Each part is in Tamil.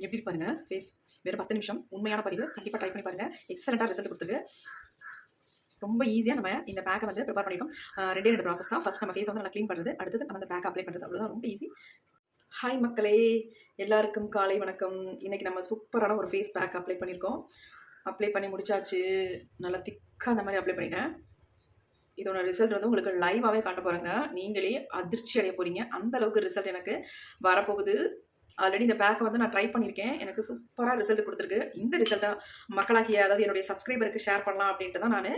எப்படி பாருங்க ஃபேஸ் வெறும் 10 நிமிஷம் உண்மையான பதிவு கண்டிப்பாக ட்ரை பண்ணி பாருங்க. எக்ஸலண்ட்டாக ரிசல்ட் கொடுத்துருக்கு. ரொம்ப ஈஸியாக நம்ம இந்த பேக்கை வந்து ப்ரிப்பேர் பண்ணிட்டோம். ரெண்டே ரெண்டு ப்ராசஸ் தான். ஃபர்ஸ்ட் நம்ம ஃபேஸ் வந்து நல்லா க்ளீன் பண்ணுறது, அடுத்தது நம்ம அந்த பேக்கை அப்ளை பண்ணுறது. அவ்வளோதான், ரொம்ப ஈஸி. ஹாய் மக்களே, எல்லாருக்கும் காலை வணக்கம். இன்னைக்கு நம்ம சூப்பரான ஒரு ஃபேஸ் பேக் அப்ளை பண்ணியிருக்கோம். அப்ளை பண்ணி முடிச்சாச்சு. நல்லா திக்காக அந்த மாதிரி அப்ளை பண்ணிட்டேன். இதோட ரிசல்ட் வந்து உங்களுக்கு லைவாகவே காட்ட போகிறேங்க. நீங்களே அதிர்ச்சி அடைய போகிறீங்க. அந்த அளவுக்கு ரிசல்ட் எனக்கு வரப்போகுது. ஆல்ரெடி இந்த பேக்கை வந்து நான் ட்ரை பண்ணியிருக்கேன். எனக்கு சூப்பராக ரிசல்ட் கொடுத்துருக்கு. இந்த ரிசல்ட்டை மக்களாகிய, அதாவது என்னுடைய சப்ஸ்கிரைபருக்கு ஷேர் பண்ணலாம் அப்படின்ட்டு தான் நான்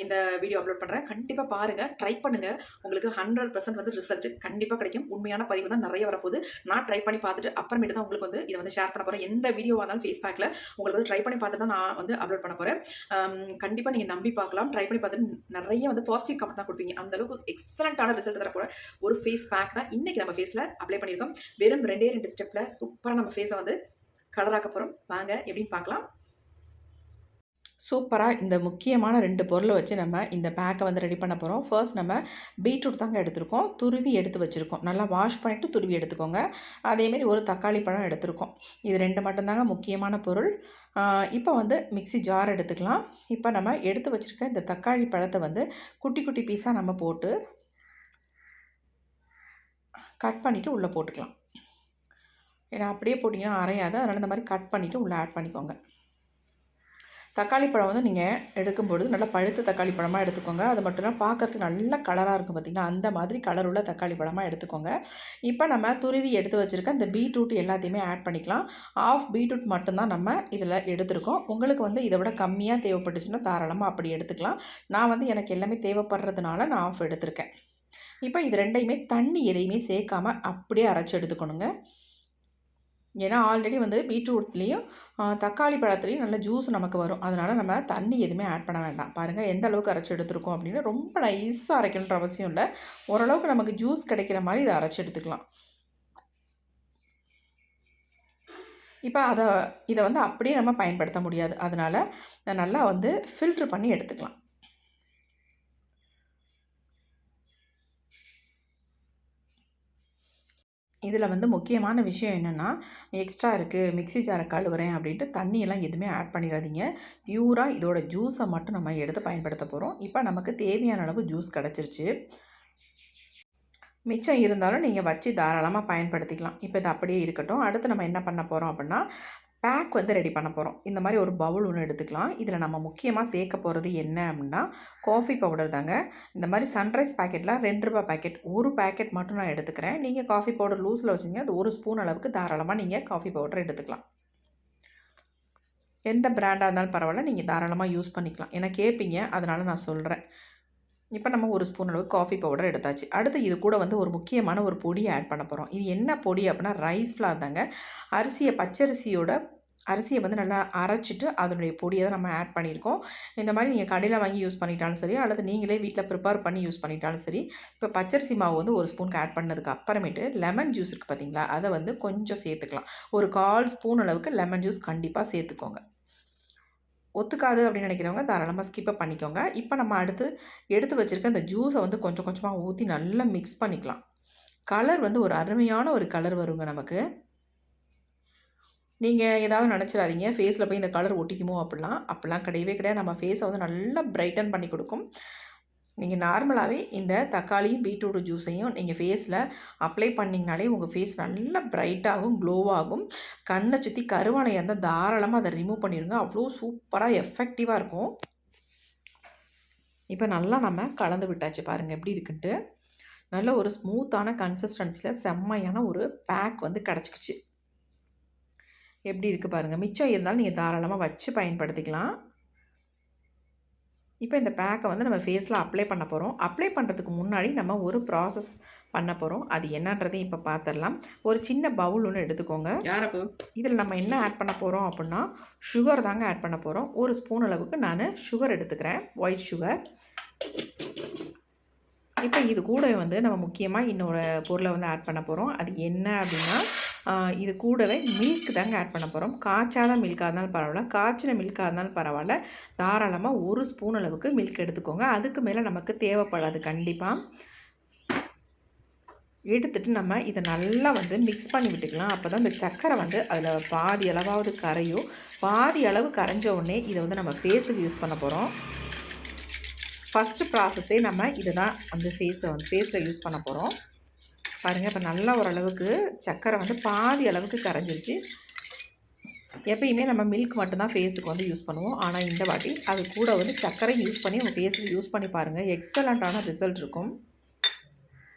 இந்த வீடியோ அப்லோட் பண்ணுறேன். கண்டிப்பாக பாருங்கள், ட்ரை பண்ணுங்கள். உங்களுக்கு 100% வந்து ரிசல்ட் கண்டிப்பாக கிடைக்கும். உண்மையான பதிவு தான் நிறைய வரப்போகுது. நான் ட்ரை பண்ணி பார்த்துட்டு அப்புறமேட்டு தான் உங்களுக்கு வந்து இதை வந்து ஷேர் பண்ண போகிறேன். எந்த வீடியோவாக இருந்தாலும் ஃபேஸ் பேக்கில் உங்களுக்கு வந்து ட்ரை பண்ணி பார்த்துட்டு தான் நான் வந்து அப்லோட் பண்ண போகிறேன். கண்டிப்பாக நீங்கள் நம்பி பார்க்கலாம். ட்ரை பண்ணி பார்த்துட்டு நிறைய வந்து பாசிட்டிவ் கமெண்ட் தான் கொடுப்பீங்க. அந்தளவுக்கு எக்ஸலண்ட்டான ரிசல்ட் தரப்போகிற ஒரு ஃபேஸ் பேக் தான் இன்றைக்கி நம்ம ஃபேஸில் அப்ளை பண்ணியிருக்கோம். வெறும் ரெண்டே ஸ்டெப்பில் சூப்பராக நம்ம ஃபேஸை வந்து கலராக்க போகிறோம். வாங்க எப்படின்னு பார்க்கலாம். சூப்பராக இந்த முக்கியமான 2 பொருளை வச்சு நம்ம இந்த பேக்கை வந்து ரெடி பண்ண போகிறோம். ஃபர்ஸ்ட் நம்ம பீட்ரூட் தாங்க எடுத்துருக்கோம். துருவி எடுத்து வச்சுருக்கோம். நல்லா வாஷ் பண்ணிவிட்டு துருவி எடுத்துக்கோங்க. அதேமாரி ஒரு தக்காளி பழம் எடுத்துருக்கோம். இது 2 மட்டும்தாங்க முக்கியமான பொருள். இப்போ வந்து மிக்ஸி ஜார் எடுத்துக்கலாம். இப்போ நம்ம எடுத்து வச்சுருக்க இந்த தக்காளி பழத்தை வந்து குட்டி குட்டி பீஸாக நம்ம போட்டு கட் பண்ணிவிட்டு உள்ளே போட்டுக்கலாம். ஏன்னா அப்படியே போட்டிங்கன்னா அரையாது. அதனால் இந்த மாதிரி கட் பண்ணிவிட்டு உள்ளே ஆட் பண்ணிக்கோங்க. தக்காளி பழம் வந்து நீங்கள் எடுக்கும்பொழுது நல்லா பழுத்த தக்காளி பழமாக எடுத்துக்கோங்க. அது மட்டும் இல்லாமல் பார்க்குறதுக்கு நல்ல கலராக இருக்கும் பார்த்திங்கன்னா, அந்த மாதிரி கலர் உள்ள தக்காளி பழமாக எடுத்துக்கோங்க. இப்போ நம்ம துருவி எடுத்து வச்சுருக்க இந்த பீட்ரூட் எல்லாத்தையுமே ஆட் பண்ணிக்கலாம். ஆஃப் பீட்ரூட் மட்டும்தான் நம்ம இதில் எடுத்துருக்கோம். உங்களுக்கு வந்து இதை விட கம்மியாக தேவைப்பட்டுச்சுன்னா தாராளமாக அப்படி எடுத்துக்கலாம். நான் வந்து எனக்கு எல்லாமே தேவைப்படுறதுனால நான் ஆஃப் எடுத்திருக்கேன். இப்போ இது ரெண்டையுமே தண்ணி எதையுமே சேர்க்காமல் அப்படியே அரைச்சி எடுத்துக்கணுங்க. ஏன்னா ஆல்ரெடி வந்து பீட்ரூட்லேயும் தக்காளி பழத்துலேயும் நல்ல ஜூஸ் நமக்கு வரும். அதனால் நம்ம தண்ணி எதுவுமே ஆட் பண்ண வேண்டாம். பாருங்கள் எந்த அளவுக்கு அரைச்சி எடுத்துருக்கோம் அப்படின்னு. ரொம்ப நைஸாக அரைக்கணுன்ற அவசியம் இல்லை. ஓரளவுக்கு நமக்கு ஜூஸ் கிடைக்கிற மாதிரி இதை அரைச்சி எடுத்துக்கலாம். இப்போ இதை வந்து அப்படியே நம்ம பயன்படுத்த முடியாது. அதனால் நல்லா வந்து ஃபில்ட்ரு பண்ணி எடுத்துக்கலாம். இதில் வந்து முக்கியமான விஷயம் என்னென்னா, எக்ஸ்ட்ரா இருக்குது மிக்ஸி ஜாரை கழுவுறேன் அப்படின்ட்டு தண்ணியெல்லாம் எதுவுமே ஆட் பண்ணிடாதீங்க. பியூராக இதோட ஜூஸை மட்டும் நம்ம எடுத்து பயன்படுத்த போகிறோம். இப்போ நமக்கு தேவையான அளவு ஜூஸ் கிடச்சிருச்சு. மிச்சம் இருந்தாலும் நீங்கள் வச்சு தாராளமாக பயன்படுத்திக்கலாம். இப்போ இது அப்படியே இருக்கட்டும். அடுத்து நம்ம என்ன பண்ண போகிறோம் அப்படின்னா, பேக் வந்து ரெடி பண்ண போகிறோம். இந்த மாதிரி ஒரு பவுல் ஒன்று எடுத்துக்கலாம். இதில் நம்ம முக்கியமாக சேர்க்க போகிறது என்ன அப்படின்னா, காஃபி பவுடர் தாங்க. இந்த மாதிரி சன்ரைஸ் பேக்கெட்டில் ₹2 பேக்கெட், ஒரு பேக்கெட் மட்டும் நான் எடுத்துக்கிறேன். நீங்கள் காஃபி பவுடர் லூஸில் வச்சிங்க அது 1 ஸ்பூன் அளவுக்கு தாராளமாக நீங்கள் காஃபி பவுடர் எடுத்துக்கலாம். எந்த பிராண்டாக இருந்தாலும் பரவாயில்ல, நீங்கள் தாராளமாக யூஸ் பண்ணிக்கலாம். ஏன்னா கேட்பீங்க, அதனால் நான் சொல்கிறேன். இப்போ நம்ம 1 ஸ்பூன் அளவுக்கு காஃபி பவுடர் எடுத்தாச்சு. அடுத்து இது கூட வந்து ஒரு முக்கியமான ஒரு பொடியை ஆட் பண்ண போகிறோம். இது என்ன பொடி அப்படின்னா, ரைஸ் ஃப்ளார் தாங்க. அரிசியை வந்து நல்லா அரைச்சிட்டு அதனுடைய பொடியை தான் நம்ம ஆட் பண்ணியிருக்கோம். இந்த மாதிரி நீங்கள் கடையில் வாங்கி யூஸ் பண்ணிட்டாலும் சரி, அல்லது நீங்களே வீட்டில் ப்ரிப்பேர் பண்ணி யூஸ் பண்ணிட்டாலும் சரி. இப்போ பச்சரிசி மாவு வந்து 1 ஸ்பூனுக்கு ஆட் பண்ணதுக்கு அப்புறமேட்டு லெமன் ஜூஸ் இருக்குது பார்த்தீங்களா, அதை வந்து கொஞ்சம் சேர்த்துக்கலாம். ஒரு 1/4 ஸ்பூன் அளவுக்கு லெமன் ஜூஸ் கண்டிப்பாக சேர்த்துக்கோங்க. ஒத்துக்காது அப்படின்னு நினைக்கிறவங்க தாராளமாக ஸ்கிப்பை பண்ணிக்கோங்க. இப்போ நம்ம அடுத்து எடுத்து வச்சுருக்க இந்த ஜூஸை வந்து கொஞ்சம் கொஞ்சமாக ஊற்றி நல்லா மிக்ஸ் பண்ணிக்கலாம். கலர் வந்து ஒரு அருமையான ஒரு கலர் வருங்க நமக்கு. நீங்கள் ஏதாவது நினச்சிடாதீங்க, ஃபேஸில் போய் இந்த கலர் ஒட்டிக்குமோ அப்படிலாம் கிடையவே கிடையாது. நம்ம ஃபேஸை வந்து நல்லா பிரைட்டன் பண்ணி கொடுக்கும். நீங்கள் நார்மலாகவே இந்த தக்காளியும் பீட்ரூட் ஜூஸையும் நீங்கள் ஃபேஸில் அப்ளை பண்ணிங்கனாலே உங்கள் ஃபேஸ் நல்லா பிரைட்டாகும், க்ளோவாகும். கண்ணை சுற்றி கருவானையாக இருந்தால் தாராளமாக அதை ரிமூவ் பண்ணிடுங்க. அவ்வளோ சூப்பராக எஃபெக்டிவாக இருக்கும். இப்போ நல்லா நம்ம கலந்து விட்டாச்சு. பாருங்கள் எப்படி இருக்குன்ட்டு. நல்ல ஒரு ஸ்மூத்தான கன்சிஸ்டன்சியில் செம்மையான ஒரு பேக் வந்து கிடச்சிக்கிச்சு. எப்படி இருக்குது பாருங்கள். மிச்சம் இருந்தாலும் நீங்கள் தாராளமாக வச்சு பயன்படுத்திக்கலாம். இப்போ இந்த பேக்கை வந்து நம்ம ஃபேஸில் அப்ளை பண்ண போகிறோம். அப்ளை பண்ணுறதுக்கு முன்னாடி நம்ம ஒரு ப்ராசஸ் பண்ண போகிறோம். அது என்னன்றதையும் இப்போ பார்த்துடலாம். ஒரு சின்ன பவுல் ஒன்று எடுத்துக்கோங்க. இதில் நம்ம என்ன ஆட் பண்ண போகிறோம் அப்படின்னா, சுகர் தாங்க ஆட் பண்ண போகிறோம். 1 ஸ்பூன் அளவுக்கு நான் சுகர் எடுத்துக்கிறேன், ஒயிட் சுகர். இப்போ இது கூட வந்து நம்ம முக்கியமாக இன்னொரு பொருளை வந்து ஆட் பண்ண போகிறோம். அது என்ன அப்படின்னா, இது கூடவே மில்க் தாங்க ஆட் பண்ண போகிறோம். காய்ச்சாத மில்காக இருந்தாலும் பரவாயில்ல, காய்ச்சின மில்காக இருந்தாலும் பரவாயில்ல, தாராளமாக 1 ஸ்பூன் அளவுக்கு மில்க் எடுத்துக்கோங்க. அதுக்கு மேலே நமக்கு தேவைப்படாது கண்டிப்பாக. எடுத்துட்டு நம்ம இதை நல்லா வந்து மிக்ஸ் பண்ணி விட்டுக்கலாம். அப்போ தான் இந்த சர்க்கரை வந்து அதில் பாதி அளவாவது கரையும். பாதி அளவு கரைஞ்ச உடனே இதை வந்து நம்ம ஃபேஸுக்கு யூஸ் பண்ண போகிறோம். ஃபஸ்ட்டு ப்ராசஸே நம்ம இதை தான் அந்த ஃபேஸில் யூஸ் பண்ண போகிறோம். பாருங்கள், இப்போ நல்லா ஓரளவுக்கு சர்க்கரை வந்து பாதி அளவுக்கு கரைஞ்சிருச்சு. எப்பயுமே நம்ம மில்க் மட்டும்தான் ஃபேஸுக்கு வந்து யூஸ் பண்ணுவோம். ஆனால் இந்த வாட்டி அது கூட வந்து சர்க்கரை யூஸ் பண்ணி உங்கள் ஃபேஸுக்கு யூஸ் பண்ணி பாருங்கள். எக்ஸலண்ட்டான ரிசல்ட் இருக்கும்.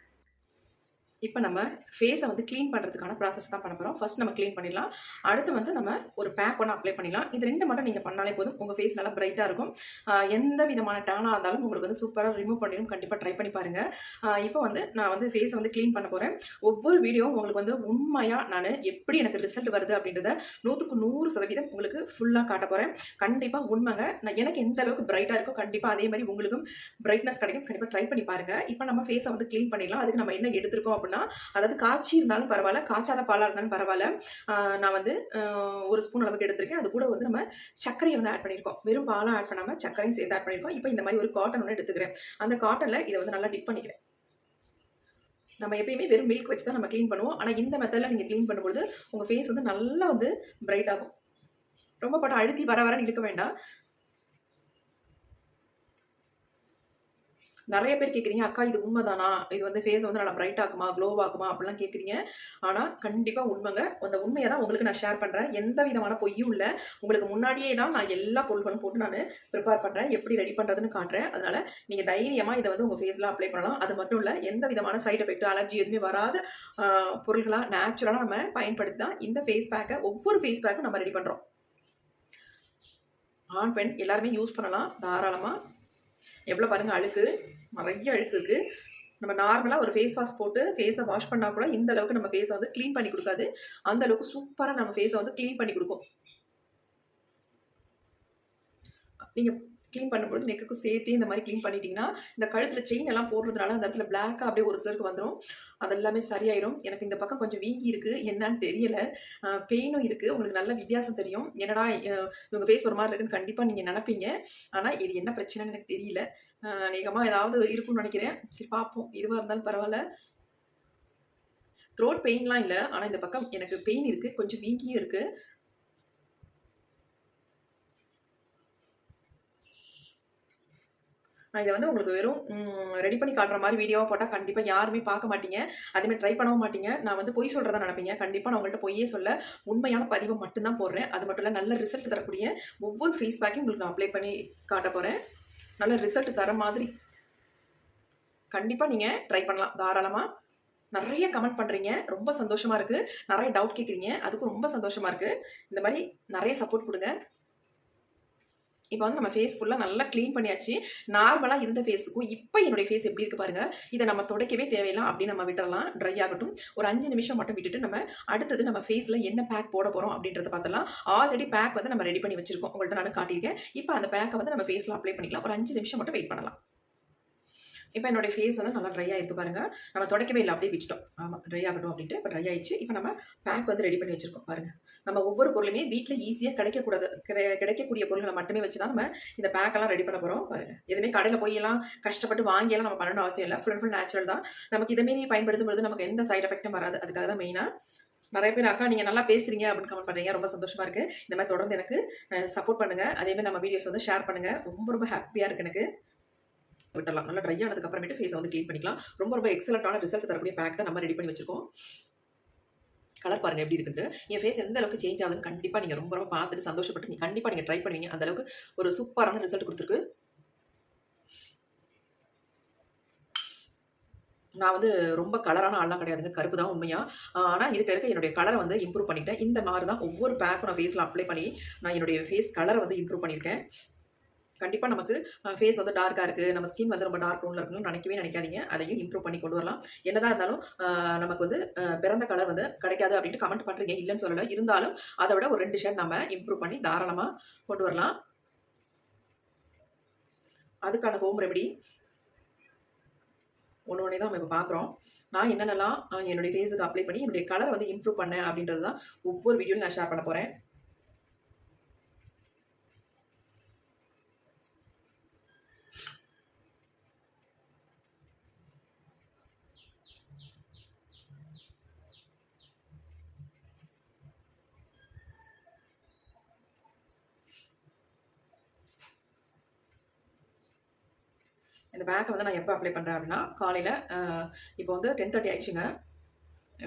இப்போ நம்ம ஃபேஸை வந்து க்ளீன் பண்ணுறதுக்கான ப்ராசஸ் தான் பண்ண போகிறோம். ஃபர்ஸ்ட் நம்ம க்ளீன் பண்ணிடலாம். அடுத்து வந்து நம்ம ஒரு பேக் ஒன்று அப்ளை பண்ணிடலாம். இது 2 மட்டும் நீங்கள் பண்ணாலே போதும். உங்கள் ஃபேஸ் நல்லா பிரைட்டாக இருக்கும். எந்த விதமான டேனாக இருந்தாலும் உங்களுக்கு வந்து சூப்பராக ரிமூவ் பண்ணிடும். கண்டிப்பாக ட்ரை பண்ணி பாருங்கள். இப்போ வந்து நான் வந்து ஃபேஸை வந்து க்ளீன் பண்ண போகிறேன். ஒவ்வொரு வீடியோவும் உங்களுக்கு வந்து உண்மையாக நான் எப்படி எனக்கு ரிசல்ட் வருது அப்படின்றத 100க்கு 100% உங்களுக்கு ஃபுல்லாக காட்ட போகிறேன். கண்டிப்பாக உண்மைங்க. நான் எனக்கு எந்த அளவுக்கு பிரைட்டாக இருக்கோ கண்டிப்பாக அதே மாதிரி உங்களுக்கும் பிரைட்னஸ் கிடைக்கும். கண்டிப்பாக ட்ரை பண்ணி பாருங்கள். இப்போ நம்ம ஃபேஸை வந்து க்ளீன் பண்ணிடலாம். அதுக்கு நம்ம என்ன எடுத்துருக்கோம் அப்படின்னா, அதாவது காய்ச்சி இருந்தாலும் பரவாயில்ல, காய்ச்சாத பாலாக இருந்தாலும் பரவாயில்ல. நான் வந்து 1 ஸ்பூன் அளவுக்கு எடுத்திருக்கேன். அது கூட வந்து நம்ம சர்க்கரையை வந்து ஆட் பண்ணியிருக்கோம். வெறும் பாலாக ஆட் பண்ணாமல் சர்க்கரையும் சேர்த்து ஆட் பண்ணியிருக்கோம். இப்போ இந்த மாதிரி ஒரு காட்டன் ஒன்று எடுத்துக்கிறேன். அந்த காட்டனில் இதை வந்து நல்லா டிப் பண்ணிக்கிறேன். நம்ம எப்பயுமே வெறும் மில்க் வச்சு தான் நம்ம க்ளீன் பண்ணுவோம். ஆனால் இந்த மெத்தடில் நீங்கள் க்ளீன் பண்ணும்போது உங்கள் ஃபேஸ் வந்து நல்லா வந்து பிரைட் ஆகும். ரொம்ப போட்டு அழுத்தி வர இழுக்க வேண்டாம். நிறைய பேர் கேட்குறீங்க, அக்கா இது உண்மைதானா, இது வந்து ஃபேஸ் வந்து நல்லா பிரைட் ஆகுமா, க்ளோ ஆகுமா அப்படிலாம் கேட்குறீங்க. ஆனால் கண்டிப்பாக உண்மைங்க. அந்த உண்மையை தான் உங்களுக்கு நான் ஷேர் பண்ணுறேன். எந்த விதமான பொய்யும் இல்லை. உங்களுக்கு முன்னாடியே தான் நான் எல்லா பொருட்களும் போட்டு நான் ப்ரிப்பேர் பண்ணுறேன், எப்படி ரெடி பண்ணுறதுன்னு காட்டுறேன். அதனால் நீங்கள் தைரியமாக இதை வந்து உங்கள் ஃபேஸில் அப்ளை பண்ணலாம். அது மட்டும் இல்லை, எந்த விதமான சைட் எஃபெக்ட், அலர்ஜி எதுவுமே வராத பொருட்களாக நேச்சுரலாக நம்ம பயன்படுத்தி தான் இந்த ஃபேஸ் பேக்கை, ஒவ்வொரு ஃபேஸ் பேக்கும் நம்ம ரெடி பண்ணுறோம். ஆண் பெண் எல்லாருமே யூஸ் பண்ணலாம் தாராளமாக. எவ்வளோ பாருங்கள், அழுக்கு, நிறைய அழுக்கு இருக்குது. நம்ம நார்மலாக ஒரு ஃபேஸ் வாஷ் போட்டு ஃபேஸை வாஷ் பண்ணால் கூட இந்த அளவுக்கு நம்ம ஃபேஸை வந்து க்ளீன் பண்ணி கொடுக்காது. அந்த அளவுக்கு சூப்பராக நம்ம ஃபேஸை வந்து க்ளீன் பண்ணி கொடுக்கும். நீங்கள் க்ளீன் பண்ணும்போது நெக்குக்கும் சேர்த்து இந்த மாதிரி க்ளீன் பண்ணிட்டீங்கன்னா, இந்த கழுத்தில் செயின் எல்லாம் போடுறதுனால அந்த இடத்துல பிளாக்காக அப்படியே ஒரு சிலருக்கு வந்துடும். அதெல்லாமே சரியாயிடும். எனக்கு இந்த பக்கம் கொஞ்சம் வீங்கி இருக்குது, என்னன்னு தெரியல. பெயினும் இருக்குது. உங்களுக்கு நல்ல வித்தியாசம் தெரியும். என்னடா இவங்க ஃபேஸ் ஒரு மாதிரி இருக்குன்னு கண்டிப்பாக நீங்கள் நினைப்பீங்க. ஆனால் இது என்ன பிரச்சனைன்னு எனக்கு தெரியல. அநேகமாக ஏதாவது இருக்குன்னு நினைக்கிறேன். சரி பார்ப்போம். எதுவாக இருந்தாலும் பரவாயில்ல. த்ரோட் பெயின்லாம் இல்லை. ஆனால் இந்த பக்கம் எனக்கு பெயின் இருக்குது, கொஞ்சம் வீங்கியும் இருக்குது. நான் இதை வந்து உங்களுக்கு வெறும் ரெடி பண்ணி காட்டுற மாதிரி வீடியோவாக போட்டால் கண்டிப்பாக யாருமே பார்க்க மாட்டீங்க. அதேமாதிரி ட்ரை பண்ணவும் மாட்டீங்க. நான் வந்து பொய் சொல்கிறதா நினைப்பீங்க. கண்டிப்பாக நான் உங்கள்கிட்ட பொய்யே சொல்ல உண்மையான பதிவை மட்டும்தான் போடுறேன். அது மட்டும் இல்லை, நல்ல ரிசல்ட் தரக்கூடிய ஒவ்வொரு ஃபேஸ் பேக்கையும் உங்களுக்கு நான் அப்ளை பண்ணி காட்ட போகிறேன். நல்ல ரிசல்ட் தர மாதிரி கண்டிப்பாக நீங்கள் ட்ரை பண்ணலாம் தாராளமாக. நிறைய கமெண்ட் பண்ணுறீங்க, ரொம்ப சந்தோஷமாக இருக்குது. நிறைய டவுட் கேட்குறீங்க, அதுக்கும் ரொம்ப சந்தோஷமாக இருக்குது. இந்த மாதிரி நிறைய சப்போர்ட் கொடுங்க. இப்போ வந்து நம்ம ஃபேஸ் ஃபுல்லாக நல்லா க்ளீன் பண்ணியாச்சு. நார்மலாக இருந்த ஃபேஸுக்கும் இப்போ என்னுடைய ஃபேஸ் எப்படி இருக்குது பாருங்கள். இதை நம்ம துடைக்கவே தேவையில்லை, அப்படின்னு நம்ம விட்டுறலாம். ட்ரை ஆகட்டும். ஒரு 5 நிமிஷம் மட்டும் விட்டுட்டு நம்ம அடுத்தது நம்ம ஃபேஸில் என்ன பேக் போட போகிறோம் அப்படின்றத பார்த்தலாம். ஆல்ரெடி பேக் வந்து நம்ம ரெடி பண்ணி வச்சுருக்கோம். உங்கள்கிட்ட நான் காட்டியிருக்கேன். இப்போ அந்த பேக்கை வந்து நம்ம ஃபேஸில் அப்ளை பண்ணிக்கலாம். ஒரு 5 நிமிஷம் மட்டும் வெயிட் பண்ணலாம். இப்போ என்னுடைய ஃபேஸ் வந்து நல்லா ட்ரை ஆகிருக்கு பாருங்கள். நம்ம துடைக்கவே இல்லை, அப்படியே விட்டுட்டோம். ஆமாம், ட்ரை ஆகட்டும் அப்படின்ட்டு. இப்போ ட்ரை ஆயிடுச்சு. இப்போ நம்ம பேக் வந்து ரெடி பண்ணி வச்சுருக்கோம் பாருங்கள். நம்ம ஒவ்வொரு பொருளுமே வீட்டில் ஈஸியாக கிடைக்கக்கூடிய பொருள்களை மட்டுமே வச்சு தான் நம்ம இந்த பேக்கெல்லாம் ரெடி பண்ண போகிறோம் பாருங்கள். எதுவுமே கடையில் போயெல்லாம் கஷ்டப்பட்டு வாங்கியெல்லாம் நம்ம பண்ணணும் அவசியம் இல்லை. ஃபுல் அண்ட் ஃபுல் நேச்சுரல் தான். நமக்கு இதேமாரி பயன்படுத்தும் போது நமக்கு எந்த சைட் எஃபெக்ட்டும் வராது. அதுக்காக தான் மெயினாக. நிறைய பேர் அக்கா நீங்கள் நல்லா பேசுகிறீங்க அப்படின்னு கமெண்ட் பண்ணுறீங்க. ரொம்ப சந்தோஷமாக இருக்குது. இந்த மாதிரி தொடர்ந்து எனக்கு சப்போர்ட் பண்ணுங்கள். அதேமாதிரி நம்ம வீடியோஸ் வந்து ஷேர் பண்ணுங்கள். ரொம்ப ரொம்ப ஹாப்பியாக இருக்குது எனக்கு. விட்டுலாம். நல்லா ட்ரை ஆனதுக்கு அப்புறமேட்டு ஃபேஸை வந்து க்ளீன் பண்ணிக்கலாம். ரொம்ப ரொம்ப எக்ஸலண்ட்டான ரிசல்ட் தரக்கூடிய பேக் தான் நம்ம ரெடி பண்ணி வச்சிருக்கோம். கலர் பாருங்கள் எப்படி இருக்குன்ட்டு. என் ஃபேஸ் எந்த அளவுக்கு சேஞ்ச் ஆகுதுன்னு கண்டிப்பாக நீங்கள் ரொம்ப ரொம்ப பார்த்துட்டு சந்தோஷப்பட்டு கண்டிப்பாக நீங்கள் ட்ரை பண்ணுவீங்க. அந்த அளவுக்கு ஒரு சூப்பரான ரிசல்ட் கொடுத்துருக்கு. நான் வந்து ரொம்ப கலரான ஆள்லாம் கிடையாதுங்க. கருப்பு தான் உண்மையாக. ஆனால் இருக்க என்னுடைய கலரை வந்து இம்ப்ரூவ் பண்ணிட்டேன். இந்த மாதிரி தான் ஒவ்வொரு பேக்கும் நான் ஃபேஸில் அப்ளை பண்ணி நான் என்னுடைய ஃபேஸ் கலரை வந்து இம்ப்ரூவ் பண்ணியிருக்கேன். கண்டிப்பாக நமக்கு ஃபேஸ் வந்து டார்க்காக இருக்குது, நம்ம ஸ்கின் வந்து ரொம்ப டார்க் டோனில் இருக்குன்னு நினைக்காதீங்க. அதையும் இம்ப்ரூவ் பண்ணி கொண்டு வரலாம். என்னதான் இருந்தாலும் நமக்கு வந்து பிறந்த கலர் வந்து கிடைக்காது அப்படின்ட்டு கமெண்ட் பண்ணுறீங்க. இல்லைன்னு சொல்லலை. இருந்தாலும் அதை விட ஒரு 2 ஷேட் நம்ம இம்ப்ரூவ் பண்ணி தாராளமாக கொண்டு வரலாம். அதுக்கான ஹோம் ரெமெடி ஒன்று தான் நம்ம இப்போ பார்க்குறோம். நான் என்னென்னலாம் என்னுடைய ஃபேஸுக்கு அப்ளை பண்ணி என்னுடைய கலரை வந்து இம்ப்ரூவ் பண்ணேன் அப்படின்றது தான் ஒவ்வொரு வீடியோவில் நான் ஷேர் பண்ண போகிறேன். இந்த பேக்கை வந்து நான் எப்போ அப்ளை பண்ணுறேன் அப்படின்னா காலையில் இப்போ வந்து 10:30 ஆயிடுச்சுங்க.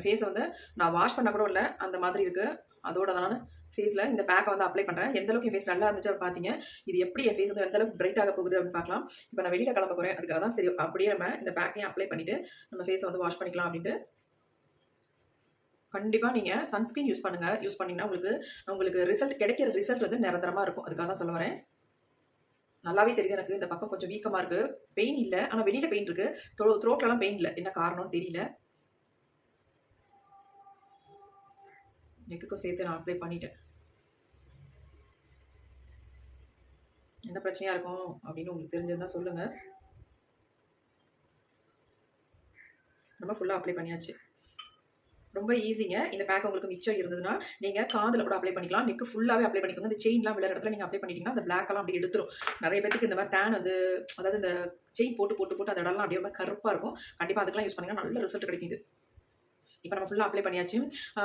ஃபேஸை வந்து நான் வாஷ் பண்ண கூட இல்லை, அந்த மாதிரி இருக்குது. அதோட நான் ஃபேஸில் இந்த பேக்கை வந்து அப்ளை பண்ணுறேன். எந்த அளவுக்கு என் ஃபேஸ் நல்லா இருந்துச்சு அப்படின்னு பார்த்தீங்க. இது எப்படி என் ஃபேஸ் வந்து எந்த அளவுக்கு பிரைட் ஆக போகுது அப்படின்னு பார்க்கலாம். இப்போ நான் வெளியில் கிளம்ப போகிறேன், அதுக்காக தான் சரி அப்படியே நம்ம இந்த பேக்கையும் அப்ளை பண்ணிவிட்டு நம்ம ஃபேஸை வந்து வாஷ் பண்ணிக்கலாம் அப்படின்ட்டு. கண்டிப்பாக நீங்கள் சன்ஸ்க்ரீன் யூஸ் பண்ணுங்கள். யூஸ் பண்ணிங்கன்னா உங்களுக்கு கிடைக்கிற ரிசல்ட் வந்து நிரந்தரமாக இருக்கும். அதுக்காக தான் சொல்ல வரேன். நல்லாவே தெரியுது எனக்கு இந்த பக்கம் கொஞ்சம் வீக்கமாக இருக்குது. பெயின் இல்லை, ஆனால் வெளியில் பெயின் இருக்குது. த்ரோட்லலாம் பெயின் இல்லை, என்ன காரணம்னு தெரியல. நெக்குக்கும் சேர்த்து நான் அப்ளை பண்ணிட்டேன். என்ன பிரச்சனையாக இருக்கும் அப்படின்னு உங்களுக்கு தெரிஞ்சதுதான் சொல்லுங்கள். நம்ம ஃபுல்லாக அப்ளை பண்ணியாச்சு. ரொம்ப ஈஸிங்க. இந்த பேக் உங்களுக்கு மிச்சம் இருந்ததுன்னா நீங்கள் காதில் கூட அப்ளை பண்ணிக்கலாம். நெக்கு ஃபுல்லாகவே அப்ளை பண்ணிக்கோங்க. இந்த செயின்லாம் விழுற இடத்துல நீங்கள் அப்ளை பண்ணிட்டீங்கன்னா அந்த பிளாக்கெல்லாம் அப்படி எடுத்துரும். நிறைய பேருக்கு இந்த மாதிரி டேன் வந்து, அதாவது இந்த செயின் போட்டு அந்த இடம்லாம் அப்படியே கருப்பாக இருக்கும். கண்டிப்பாக அதுக்கெல்லாம் யூஸ் பண்ணிங்கன்னா நல்ல ரிசல்ட் கிடைக்குது. இப்போ நம்ம ஃபுல்லாக அப்ளை பண்ணியாச்சு.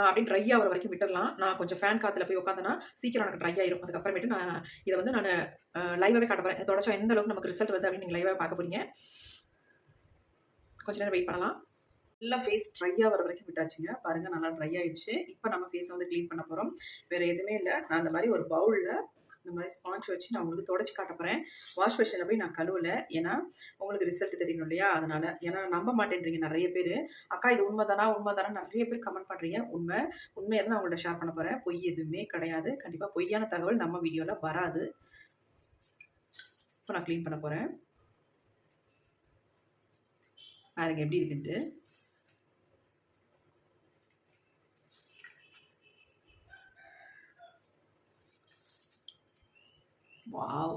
அப்படியே ட்ரை ஆகிற வரைக்கும் விட்டுடலாம். நான் கொஞ்சம் ஃபேன் காற்றுல போய் உட்காந்தேன்னா சீக்கிரம் எனக்கு ட்ரை ஆயிரும். அதுக்கப்புறமேட்டு நான் இதை வந்து நான் லைவாகவே காட்ட போகிறேன். தொடச்சா எந்த அளவுக்கு நமக்கு ரிசல்ட் வருது அப்படின்னு நீங்கள் லைவாக பார்க்க போகிறீங்க. கொஞ்சம் நேரம் வெயிட் பண்ணலாம். நல்லா ஃபேஸ் ட்ரை ஆகிற வரைக்கும் விட்டாச்சுங்க. பாருங்கள், நல்லா ட்ரை ஆகிடுச்சு. இப்போ நம்ம ஃபேஸை வந்து க்ளீன் பண்ண போகிறோம். வேறு எதுவுமே இல்லை. நான் அந்த மாதிரி ஒரு பவுலில் இந்த மாதிரி ஸ்பாஞ்ச் வச்சு நான் உங்களுக்கு தொடச்சி காட்ட போகிறேன். வாஷ் பேஷனில் போய் நான் கழுவலை, ஏன்னா உங்களுக்கு ரிசல்ட் தெரியணும் இல்லையா, அதனால். ஏன்னா நம்ப மாட்டேன்றீங்க நிறைய பேர். அக்கா இது உண்மைதானா நிறைய பேர் கமெண்ட் பண்ணுறீங்க. உண்மையை தான் நான் உங்கள்கிட்ட ஷேர் பண்ண போகிறேன். பொய் எதுவுமே கிடையாது. கண்டிப்பாக பொய்யான தகவல் நம்ம வீடியோவில் வராது. இப்போ நான் க்ளீன் பண்ண போகிறேன். பாருங்க எப்படி இருக்குன்ட்டு. வாவ்,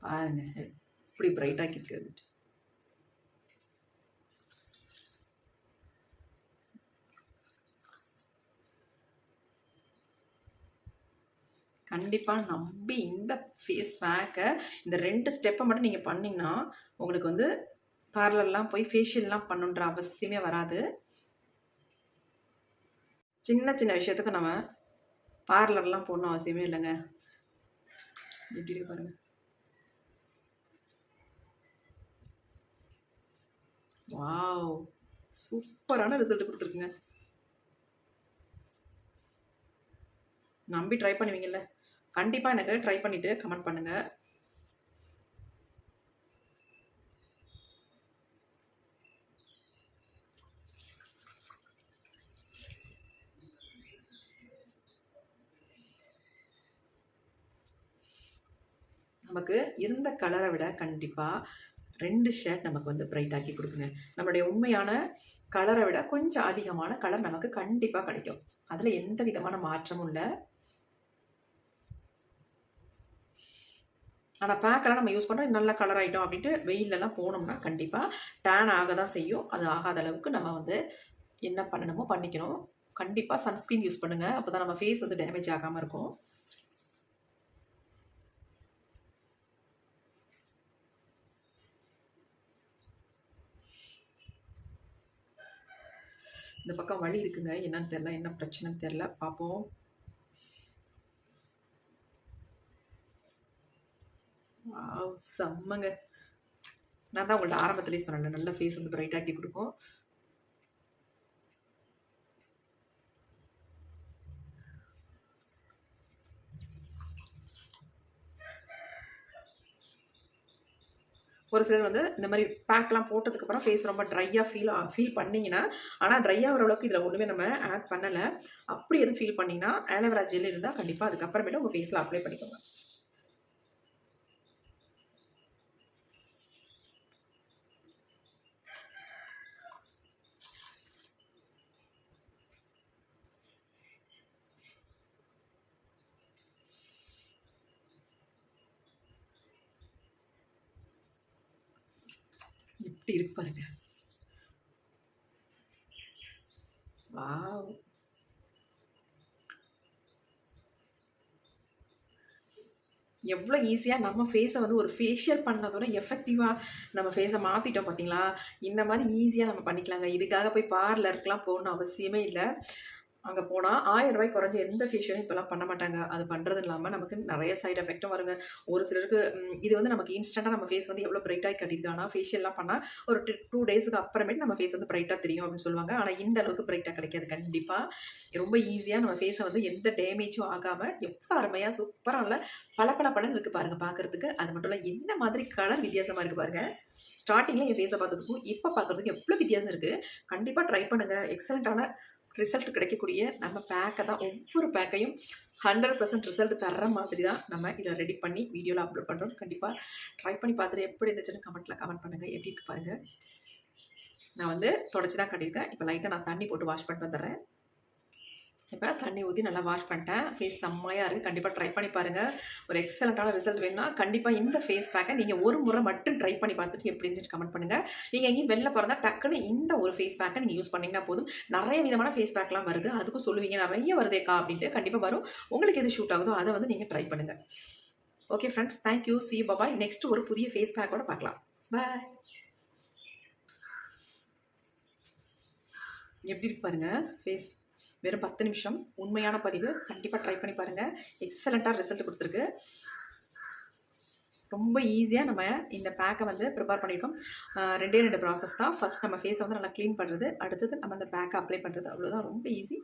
பாருங்க எப்படி பிரைட் ஆக்கிருக்கு. கண்டிப்பாக நம்பி இந்த ஃபேஸ் பேக்கை இந்த 2 ஸ்டெப்பை மட்டும் நீங்கள் பண்ணிங்கன்னா உங்களுக்கு வந்து பார்லர்லாம் போய் ஃபேஷியல்லாம் பண்ணுன்ற அவசியமே வராது. சின்ன சின்ன விஷயத்துக்கு நம்ம பார்லர்லாம் போடணும் அவசியமே இல்லைங்க. எப்படி இருக்கு பாருங்க. வாவ், சூப்பரான ரிசல்ட் கொடுத்துருக்குங்க. நம்பி ட்ரை பண்ணுவீங்கல்ல? கண்டிப்பாக எனக்கு ட்ரை பண்ணிவிட்டு கமெண்ட் பண்ணுங்கள். நமக்கு இருந்த கலரை விட கண்டிப்பாக 2 ஷேட் நமக்கு வந்து பிரைட் ஆக்கி கொடுக்குங்க. நம்மளுடைய உண்மையான கலரை விட கொஞ்சம் அதிகமான கலர் நமக்கு கண்டிப்பாக கிடைக்கும். அதில் எந்த விதமான மாற்றமும் இல்லை. ஆனால் பேக்கெல்லாம் நம்ம யூஸ் பண்ணுறோம், நல்ல கலர் ஆகிட்டோம் அப்படின்ட்டு வெயிலெல்லாம் போனோம்னா கண்டிப்பாக டேன் ஆக தான் செய்யும். அது ஆகாத அளவுக்கு நம்ம வந்து என்ன பண்ணணுமோ பண்ணிக்கணும். கண்டிப்பாக சன்ஸ்க்ரீன் யூஸ் பண்ணுங்கள். அப்போ தான் நம்ம ஃபேஸ் வந்து டேமேஜ் ஆகாமல் இருக்கும். இந்த பக்கம் வலி இருக்குங்க, என்னன்னு தெரியல, என்ன பிரச்சனைன்னு தெரியல, பார்ப்போம். செம்மங்க. நான் தான் உங்கள்ட்ட ஆரம்பத்திலேயே சொன்னேன், நல்ல ஃபேஸ் வந்து பிரைட் ஆக்கி கொடுக்கும். ஒரு சிலர் வந்து இந்த மாதிரி பேக்லாம் போட்டதுக்கப்புறம் ஃபேஸ் ரொம்ப ட்ரையாக ஃபீல் பண்ணிங்கன்னா, ஆனால் ட்ரை ஆகிற அளவுக்கு இதில் ஒன்றுமே நம்ம ஆட் பண்ணலை. அப்படி எதுவும் ஃபீல் பண்ணிங்கன்னா ஆலோவேரா ஜெல் இருந்தால் கண்டிப்பாக அதுக்கப்புறமேட்டு உங்கள் ஃபேஸில் அப்ளை பண்ணிக்கோங்க. எப்படி இருக்கு பாருங்க. வாவ், எவ்வளோ ஈஸியாக நம்ம ஃபேஸை வந்து ஒரு ஃபேஷியல் பண்ணதோட எஃபெக்டிவாக நம்ம ஃபேஸை மாற்றிட்டோம் பார்த்தீங்களா? இந்த மாதிரி ஈஸியாக நம்ம பண்ணிக்கலாங்க. இதுக்காக போய் பார்லருக்குலாம் போகணுன்னு அவசியமே இல்லை. அங்கே போனால் 1000 ரூபாய்க்கு குறைஞ்ச எந்த ஃபேஷியலும் இப்போலாம் பண்ண மாட்டாங்க. அது பண்ணுறது இல்லாமல் நமக்கு நிறைய சைடு எஃபெக்ட்டும் வருங்க. ஒரு சிலருக்கு இது வந்து நமக்கு இன்ஸ்டண்ட்டாக நம்ம ஃபேஸ் வந்து எவ்வளோ பிரைட்டாக கட்டியிருக்கு. ஆனால் ஃபேஷியல்லாம் பண்ணால் ஒரு 2 டேஸுக்கு அப்புறமேட்டு நம்ம ஃபேஸ் வந்து பிரைட்டாக தெரியும் அப்படின்னு சொல்லுவாங்க. ஆனால் இந்த அளவுக்கு பிரைட்டாக கிடைக்காது கண்டிப்பாக. ரொம்ப ஈஸியாக நம்ம ஃபேஸை வந்து எந்த டேமேஜும் ஆகாமல் எவ்வளோ அருமையாக சூப்பராக இல்லை பளபளன்னு இருக்குது பாருங்கள் பார்க்குறதுக்கு. அது மட்டும் இல்லை என்ன மாதிரி கலர் வித்தியாசமாக இருக்குது பாருங்கள். ஸ்டார்டிங்கில் என் ஃபேஸை பார்த்ததுக்கும் இப்போ பார்க்குறதுக்கு எவ்வளோ வித்தியாசம் இருக்குது. கண்டிப்பாக ட்ரை பண்ணுங்கள். எக்ஸலண்ட்டான ரிசல்ட் கிடைக்கக்கூடிய நம்ம பேக்கை தான் ஒவ்வொரு பேக்கையும் 100% ரிசல்ட் தர்ற மாதிரி தான் நம்ம இதை ரெடி பண்ணி வீடியோவில் அப்லோட் பண்ணுறோம். கண்டிப்பாக ட்ரை பண்ணி பார்த்துட்டு எப்படி இருந்துச்சுன்னு கமெண்ட் பண்ணுங்கள். எப்படி இருக்கு பாருங்கள். நான் வந்து தொடச்சி தான் கட்டியிருக்கேன். இப்போ லைட்டாக நான் தண்ணி போட்டு வாஷ் பண்ணிட்டு வந்துடுறேன். இப்போ தண்ணி ஊற்றி நல்லா வாஷ் பண்ணிட்டேன். ஃபேஸ் செம்மையாக இருக்குது. கண்டிப்பாக ட்ரை பண்ணி பாருங்கள். ஒரு எக்ஸலண்ட்டான ரிசல்ட் வேணும்னா கண்டிப்பாக இந்த ஃபேஸ் பேக்கை நீங்கள் ஒரு முறை மட்டும் ட்ரை பண்ணி பார்த்துட்டு எப்படி இருந்துச்சு கமெண்ட் பண்ணுங்கள். நீங்கள் எங்கேயும் வெளில போகிறதா டக்குன்னு இந்த ஒரு ஃபேஸ் பேக்கை நீங்கள் யூஸ் பண்ணிங்கன்னா போதும். நிறைய விதமான ஃபேஸ் பேக்லாம் வருது. அதுக்கும் சொல்லுவீங்க நிறைய வருதேக்கா அப்படின்ட்டு. கண்டிப்பாக வரும். உங்களுக்கு எது ஷூட் ஆகுதோ அதை வந்து நீங்கள் ட்ரை பண்ணுங்கள். Okay friends, thank you. C you bye. Next ஒரு புதிய ஃபேஸ் பேக்கோட பார்க்கலாம். பாய். எப்படி இருக்கு பாருங்கள் ஃபேஸ். வெறும் 10 நிமிஷம் உண்மையான பதிவு. கண்டிப்பாக ட்ரை பண்ணி பாருங்கள். எக்ஸலண்ட்டாக ரிசல்ட் கொடுத்துருக்கு. ரொம்ப ஈஸியாக நம்ம இந்த பேக்கை வந்து ப்ரிப்பேர் பண்ணியிருக்கோம். 2 ப்ராசஸ் தான். ஃபஸ்ட் நம்ம ஃபேஸை வந்து நல்லா க்ளீன் பண்ணுறது, அடுத்தது நம்ம அந்த பேக்கை அப்ளை பண்ணுறது. அவ்வளோதான். ரொம்ப ஈஸி.